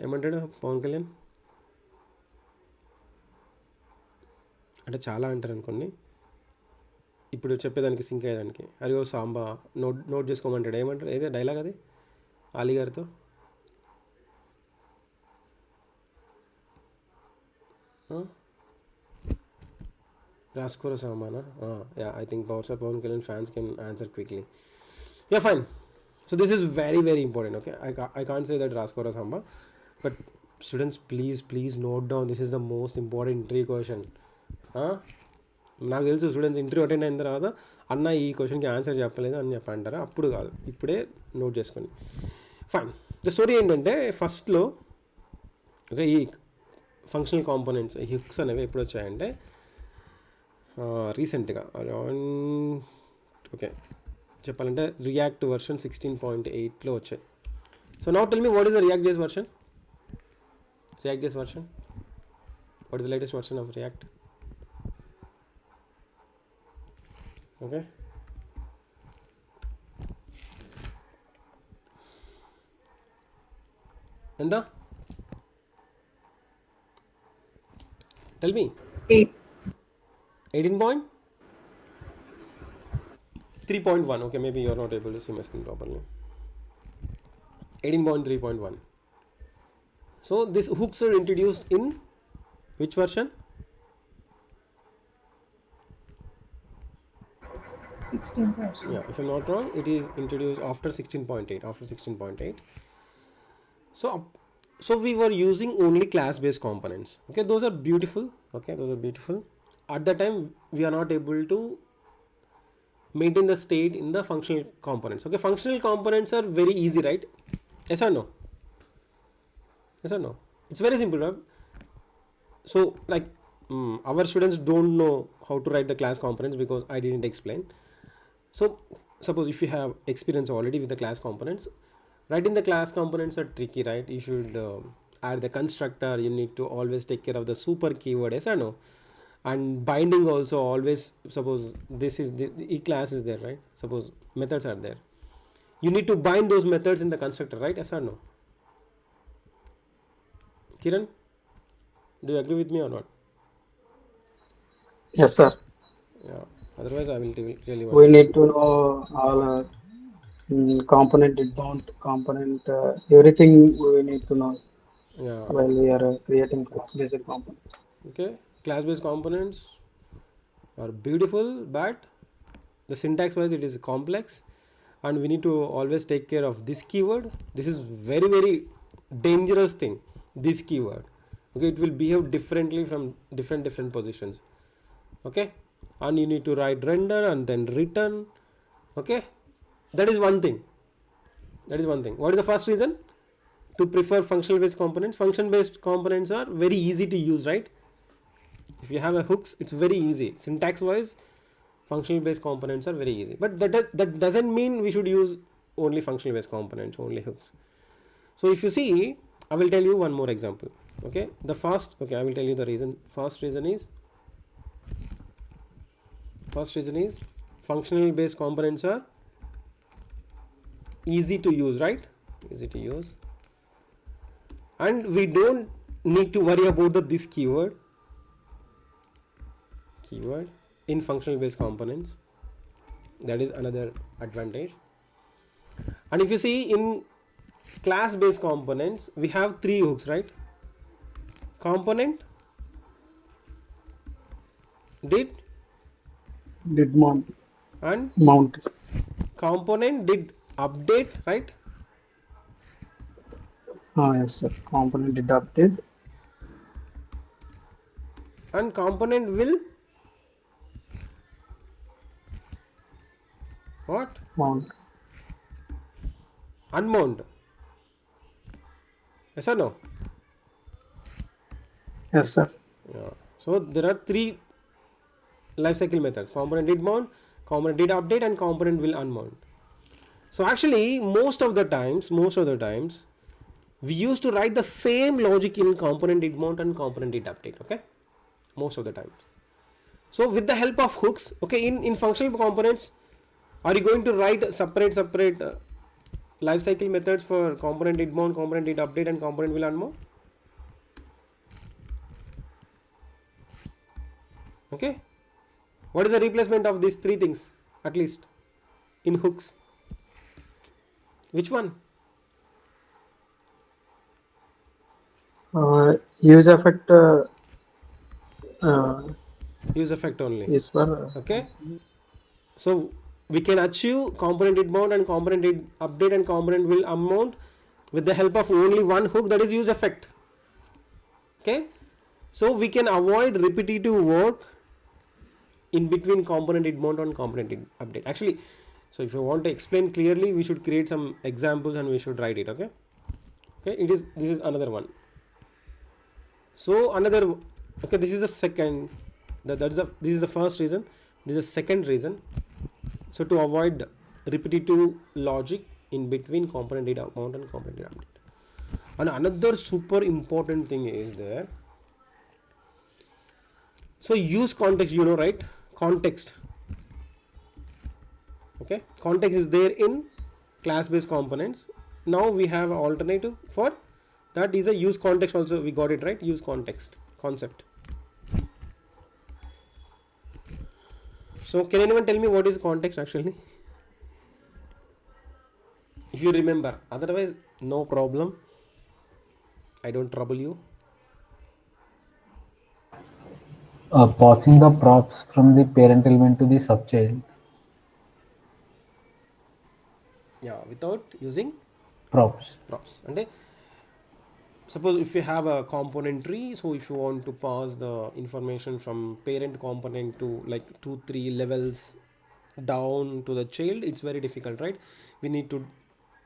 ఏమంటాడు పవన్ కళ్యాణ్ అంటే చాలా అంటారు అనుకోండి. ఇప్పుడు చెప్పేదానికి sync అయ్యేదానికి are you Samba note చేసుకోమంటాడు. ఏమంటాడు? ఏదే డైలాగ్ అది ఆలీ గారితో? రాసుకోరా సాంబానా? Yeah, I think Pawan Kalyan fans can answer quickly. Yeah, fine. So this is very very important. Okay, I can't say that రాసుకోరా Samba, but students please note down. This is the most important interview question. నాకు తెలుసు students interview attend అయిన తర్వాత అన్న ఈ క్వశ్చన్కి answer చెప్పలేదు అని చెప్పంటారా, అప్పుడు కాదు, ఇప్పుడే నోట్ చేసుకోండి. ఫైన్. ద స్టోరీ ఏంటంటే ఫస్ట్లో ఓకే ఈ ఫంక్షనల్ కాంపోనెంట్స్ ఈ హుక్స్ అనేవి ఎప్పుడు వచ్చాయంటే రీసెంట్గా అరౌండ్ ఓకే చెప్పాలంటే రియాక్ట్ వర్షన్ 16.8లో వచ్చాయి. So now tell me what is the react base version? React JS version. What is the latest version of React? Okay. Enda? Tell me. 18.3.1. Okay, maybe you are not able to see my screen properly. 18.3.1. So these hooks are introduced in Which version? 16th version. Yeah, if I'm not wrong, it is introduced after 16.8. After 16.8. So we were using only class based components. Okay, those are beautiful. Okay, those are beautiful. At that time, we are not able to maintain the state in the functional components. Okay, functional components are very easy, right? Yes or no? Yes or no? It's very simple, right? So like our students don't know how to write the class components because I didn't explain. So suppose if you have experience already with the class components, writing the class components are tricky, right? You should add the constructor. You need to always take care of the super keyword, yes or no? And binding also always, suppose this is the e class is there, right? Suppose methods are there. You need to bind those methods in the constructor, right? Yes or no? Kiran, do you agree with me or not? Yes, sir. Yeah. Otherwise, I will tell you. We need to know all component, inbound component, everything we need to know Yeah. while we are creating class-based components. Okay. Class-based components are beautiful, but the syntax-wise it is complex, and we need to always take care of this keyword. This is very dangerous thing. This keyword. Okay, it will behave differently from different positions. Okay, and you need to write render and then return. Okay, that is one thing. What is the first reason to prefer functional based components? Function based components are very easy to use, right? If you have a hooks, it's very easy. Syntax wise, functional based components are very easy, but that doesn't mean we should use only functional based components, only hooks. So if you see, I will tell you one more example. Okay, I will tell you the reason. First reason is functional based components are easy to use, right? Easy to use, and we don't need to worry about this keyword in functional based components. That is another advantage. And if you see in class based components, we have three hooks, right? Component, did mount, and mount. component did update, right? Yes, sir. Component did update. And component will what? Mount. Unmount. Yes or no? Yes, sir. Yeah. So there are three lifecycle methods: component did mount, component did update, and component will unmount. So actually, most of the times, we used to write the same logic in component did mount and component did update. Okay, most of the times. So with the help of hooks, okay, in functional components, are you going to write separate lifecycle methods for component did mount, component did update, and component will unmount? Okay, what is the replacement of these three things at least in hooks? Which one? Use effect Use effect only. is for Okay, so we can achieve component did mount and component did update and component will unmount with the help of only one hook, that is use effect. Okay, so we can avoid repetitive work in between component did mount and component did update. Actually, so if you want to explain clearly, we should create some examples and we should write it. Okay, this is another one. So this is the second. This is the first reason. This is the second reason. So to avoid repetitive logic in between component did mount and component did update. And another super important thing is there. So use context, right? Context. Okay, context is there in class based components. Now we have an alternative for that is a use context also. We got it right. Use context concept. So can anyone tell me what is context actually? If you remember, otherwise no problem. I don't trouble you. Passing the props from the parent element to the subchild. Yeah, without using Props. props. And suppose if you have a component tree, so if you want to pass the information from parent component to like 2-3 levels down to the child, it's very difficult, right? We need to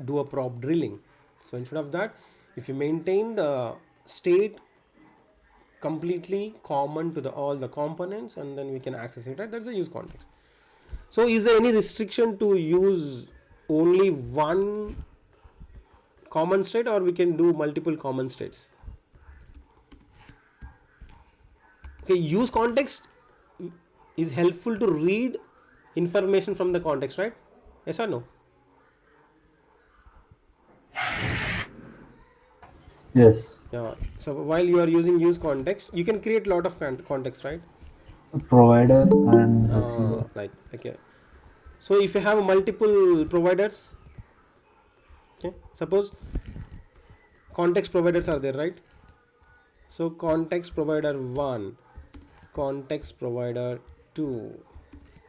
do a prop drilling. So instead of that, if you maintain the state completely common to the all the components, and then we can access it, right? That's the use context. So is there any restriction to use only one common state, or we can do multiple common states? Okay, use context is helpful to read information from the context, right? Yes or no? Yes. Yeah. So while you are using use context, you can create a lot of context, right? Provider and receiver. Like okay. So if you have multiple providers, okay, suppose context providers are there, right? So context provider 1, context provider 2,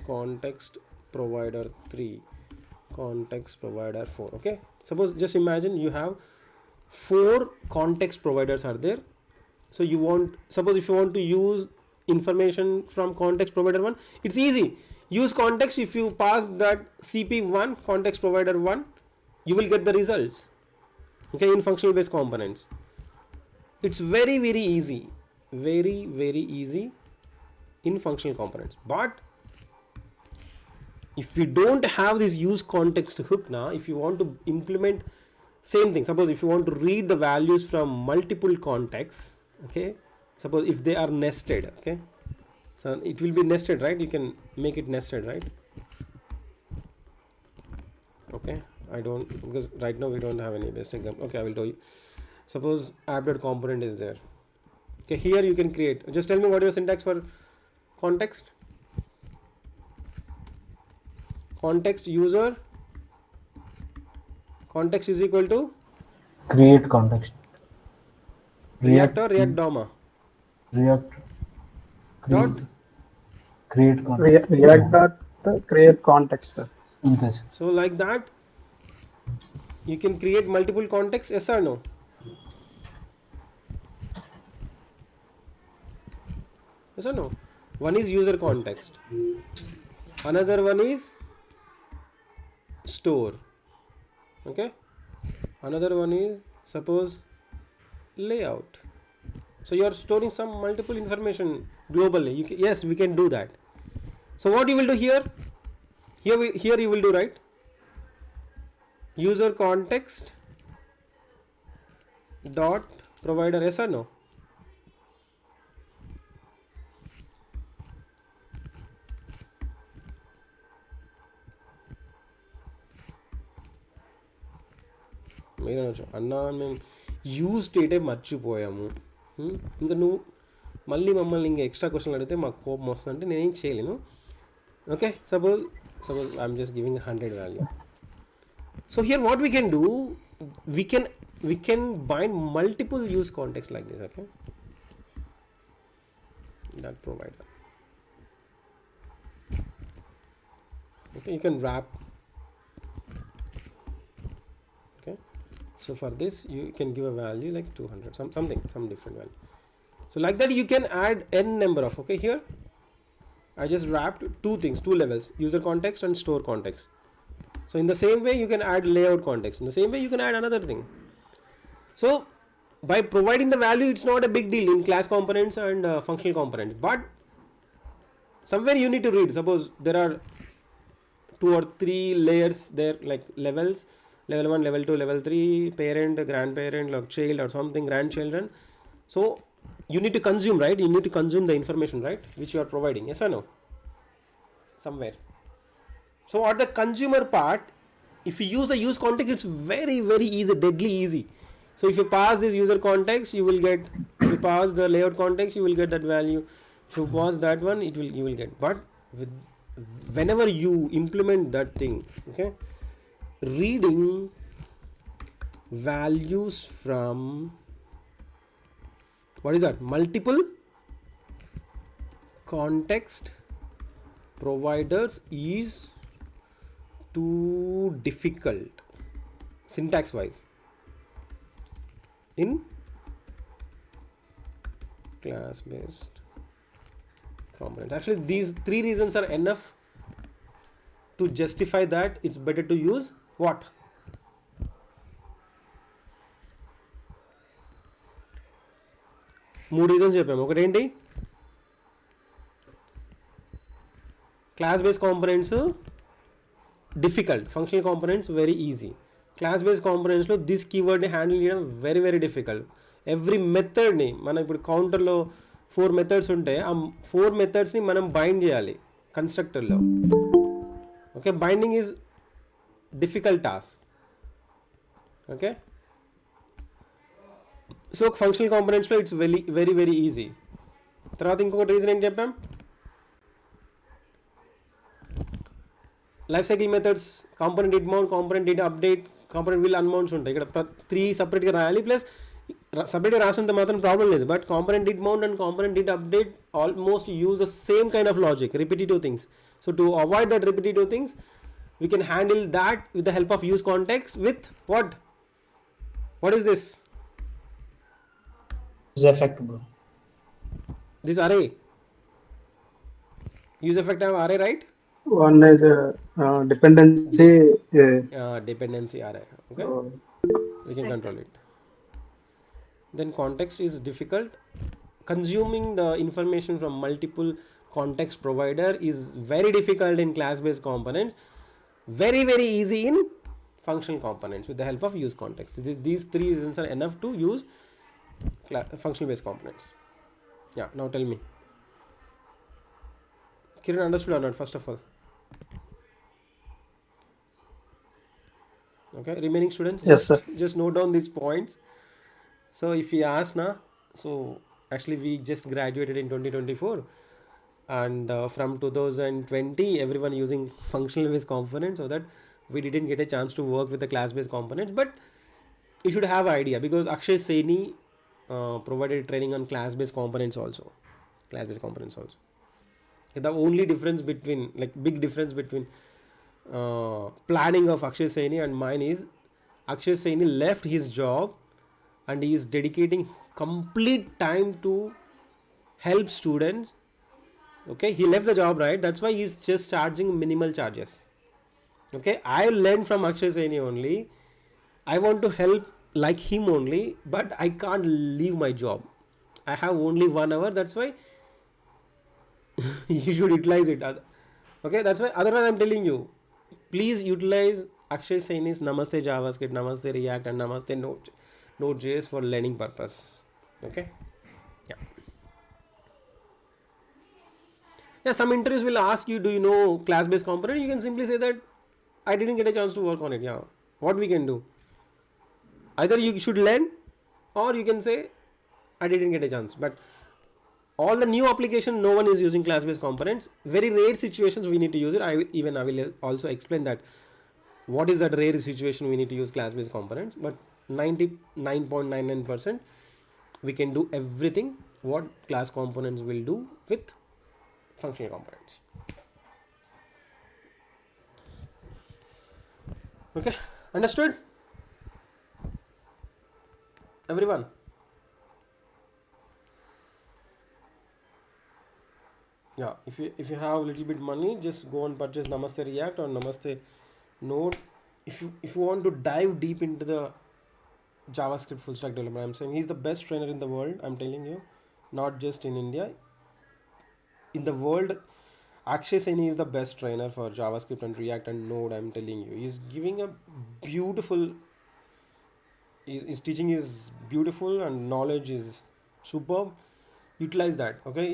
context provider 3, context provider 4. Okay, suppose just imagine you have 4 context providers are there. So you want, suppose if you want to use information from context provider 1, it's easy. Use context. If you pass that cp1 context provider 1, you will get the results, okay, in functional based components. It's very easy, very easy in functional components. But if we don't have this use context hook, now if you want to implement same thing, suppose if you want to read the values from multiple contexts, okay, suppose if they are nested, okay, so it will be nested, right? You can make it nested, right? Okay, I don't, because right now we don't have any best example. Okay, I will tell you. Suppose app.component is there. Okay, here you can create, just tell me what is your syntax for context. Context user, context is equal to Create context. React or React DOMA React. dot. Create context. React dot create context, sir. Okay, sir. So like that you can create multiple contexts, yes or no? Yes or no? One is user context, another one is store, okay, another one is suppose layout. So you are storing some multiple information globally. You can, yes, we can do that. So what you will do here, here you will do, right, user context dot provider, yes or no? మీరు అనొచ్చు అన్నా మేము use స్టేటే మర్చిపోయాము, ఇంకా నువ్వు మళ్ళీ మమ్మల్ని ఇంకా extra క్వశ్చన్లు అడిగితే మాకు కోపం వస్తుంది అంటే నేనేం చేయలేను. Okay, suppose I'm just giving 100 value. So here what we can do, we can bind multiple use context like this, okay, that provider, okay, you can wrap, okay. So for this you can give a value like 200, some different value. So like that you can add n number of, okay, here I just wrapped two things, two levels, user context and store context. So in the same way you can add layout context, in the same way you can add another thing. So by providing the value, it's not a big deal in class components and functional components, but somewhere you need to read. Suppose there are 2 or 3 layers there, like levels, level 1, level 2, level 3, parent, grandparent, like child or something, grandchildren. So you need to consume, right? You need to consume the information, right, which you are providing, yes or no, somewhere. So at the consumer part, if you use the use context, it's very easy, deadly easy. So if you pass this user context, you will get, if you pass the layout context, you will get that value. If you pass that one, you will get. But whenever you implement that thing, okay, reading values from, what is that, multiple context providers is too difficult syntax wise in class based components. Actually these three reasons are enough to justify that it's better to use what? మూడు reasons చెప్పాము. ఒకటేంటి, class base components difficult, functional components very easy. Class base కాంపోనెంట్స్లో this కీవర్డ్ని handle చేయడం very very difficult. Every మెథడ్ని మనం ఇప్పుడు కౌంటర్లో 4 మెథడ్స్ ఉంటే ఆ 4 మెథడ్స్ని మనం బైండ్ చేయాలి కన్స్ట్రక్టర్లో. Okay, binding is difficult task. Okay, so functional కాంపోనెంట్స్లో it's very very very easy. తర్వాత ఇంకొకటి రీజన్ ఏం చెప్పాం, life cycle methods component did mount, component did update, component will unmounts ఉంటాయి. ఇక్కడ 3 సపరేట్గా రాయాలి, ప్లస్ సపరేట్గా రాసినంత మాత్రం ప్రాబ్లం లేదు. But component did mount and component did update almost use the same kind of logic, repetitive things. So to avoid that repetitive things, we can handle that with the help of use context with what is this? Use effect, bro. This array. Use effect have array, right? One is dependency. Dependency array. Okay, we can control it. Then context is difficult. Consuming the information from multiple context provider is very difficult in class based components, very very easy in functional components with the help of use context. These 3 reasons are enough to use functional based components. Yeah, now tell me, Kiran, understood or not? First of all, okay, remaining students, Yes, sir. just note down these points. So if we ask now, so actually we just graduated in 2024, and from 2020 everyone using functional based components, so that we didn't get a chance to work with the class based components. But you should have idea, because Akshay Saini provided training on class based components also. The only difference between, like big difference between planning of Akshay Saini and mine is, Akshay Saini left his job and he is dedicating complete time to help students. Okay, he left the job, right? That's why he's just charging minimal charges. Okay, I learned from Akshay Saini only. I want to help like him only, but I can't leave my job. I have only 1 hour, that's why you should utilize it. Okay, that's why, otherwise I'm telling you, please utilize Akshay Saini's Namaste JavaScript, Namaste React and Namaste Node.js for learning purpose. Okay, yeah, some interviews will ask you, do you know class based component? You can simply say that I didn't get a chance to work on it. Yeah, what we can do, either you should learn, or you can say I didn't get a chance. But all the new application, no one is using class based components. Very rare situations we need to use it. I will also explain that what is that rare situation we need to use class based components. But 99.99% we can do everything what class components will do with functional components. Okay, understood everyone? Yeah, if you have a little bit money, just go and purchase Namaste React or Namaste Node. If you want to dive deep into the JavaScript full stack developer, I'm saying he's the best trainer in the world. I'm telling you, not just in India, in the world. Akshay Saini is the best trainer for JavaScript and React and Node. I'm telling you, he's giving a beautiful, his teaching is beautiful and knowledge is superb. Utilize that. Okay,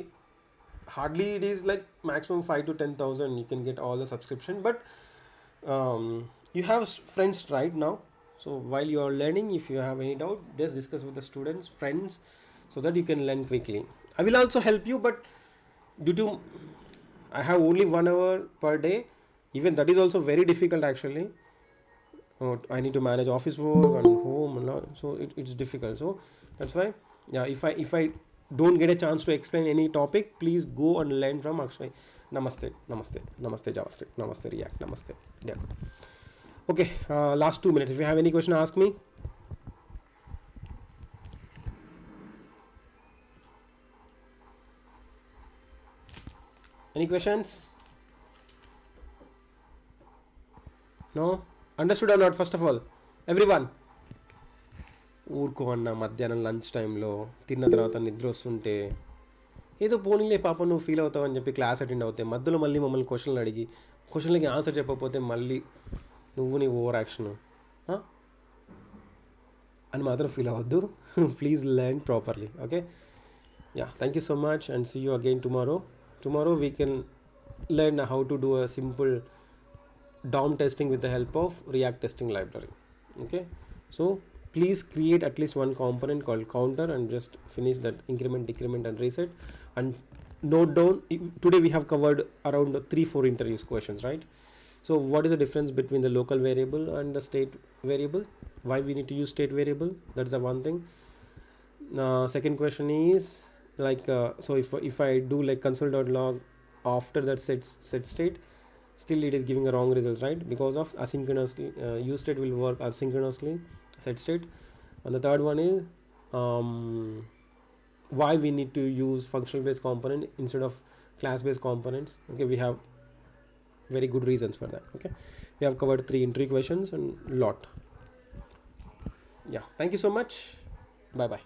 hardly it is like maximum 5 to 10,000 you can get all the subscription. But you have friends right now, so while you are learning, if you have any doubt, just discuss with the students, friends, so that you can learn quickly. I will also help you, but due to I have only 1 hour per day, even that is also very difficult actually. I need to manage office work and home and all, so it's difficult. So that's why, yeah, if I don't get a chance to explain any topic, please go and learn from Akshay. Namaste, namaste, namaste JavaScript, namaste React, namaste. Yeah. Okay, last 2 minutes. If you have any question, ask me. Any questions? No? Understood or not, first of all? Everyone? ఊరుకో అన్న మధ్యాహ్నం lunch టైంలో తిన్న తర్వాత నిద్ర వస్తుంటే ఏదో పోనీలే పాప నువ్వు ఫీల్ అవుతావు అని చెప్పి క్లాస్ అటెండ్ అవుతాయి, మధ్యలో మళ్ళీ మమ్మల్ని క్వశ్చన్లు అడిగి క్వశ్చన్లకి ఆన్సర్ చెప్పకపోతే మళ్ళీ నువ్వు నీ ఓవర్ యాక్షన్ అని మాత్రం ఫీల్ అవ్వద్దు. Please learn properly. Okay, yeah, thank you so much and see you again tomorrow we can learn how to do a simple DOM testing with the help of React testing library. Okay, so please create at least one component called counter and just finish that increment, decrement and reset, and note down. Today we have covered around 3-4 interviews questions, right? So what is the difference between the local variable and the state variable? Why we need to use state variable? That's the one thing. Second question is like so if I do like console.log after that set state, still it is giving a wrong result, right? Because of asynchronously use state will work asynchronously set state. And the third one is why we need to use functional based component instead of class based components. Okay, we have very good reasons for that. Okay, we have covered 3 interview questions and lot. Yeah, thank you so much. Bye bye.